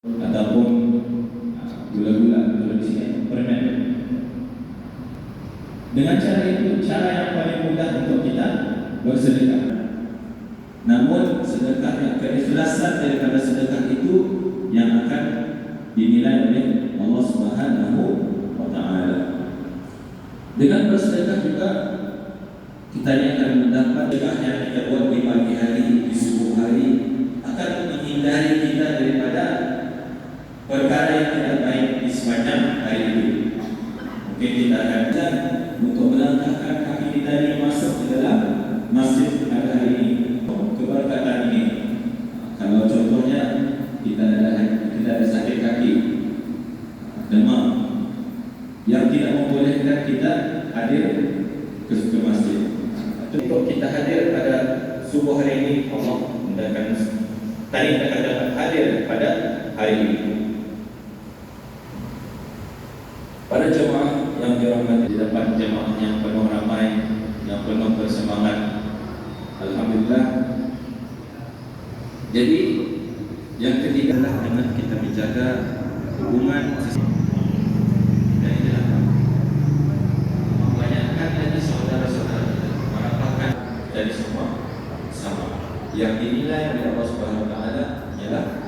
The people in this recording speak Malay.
ataupun gula-gula, kalau di sini permen. Dengan cara itu, cara yang paling mudah untuk kita bersedekah. Namun sedekah yang keikhlasan daripada sedekah itu yang akan dinilai oleh Allah Subhanahu wa Ta'ala. Dengan bersedekah juga kita akan mendapat sedekah yang kita buat di pagi hari, di subuh hari, akan menghindari kita daripada perkara yang tidak baik di sepanjang hari itu. Mungkin kita akan untuk melangkahkan kaki kita ini masuk ke dalam masjid pada hari ini. Keberkatan ini, kalau contohnya kita ada sakit kaki, demam, yang tidak membolehkan kita hadir ke masjid. Untuk kita hadir pada subuh hari ini, Allah mudahkan tadi kita akan hadir pada hari ini. Pada jemaah yang dirahmati, dapat jemaah yang penuh ramai, yang penuh bersemangat, alhamdulillah. Jadi yang ketiga adalah dengan kita menjaga hubungan dan inilah membanyakkan lagi saudara-saudara kita, merapatkan jadi semua sama. Yang dinilai oleh Allah Subhanahu wa Ta'ala ialah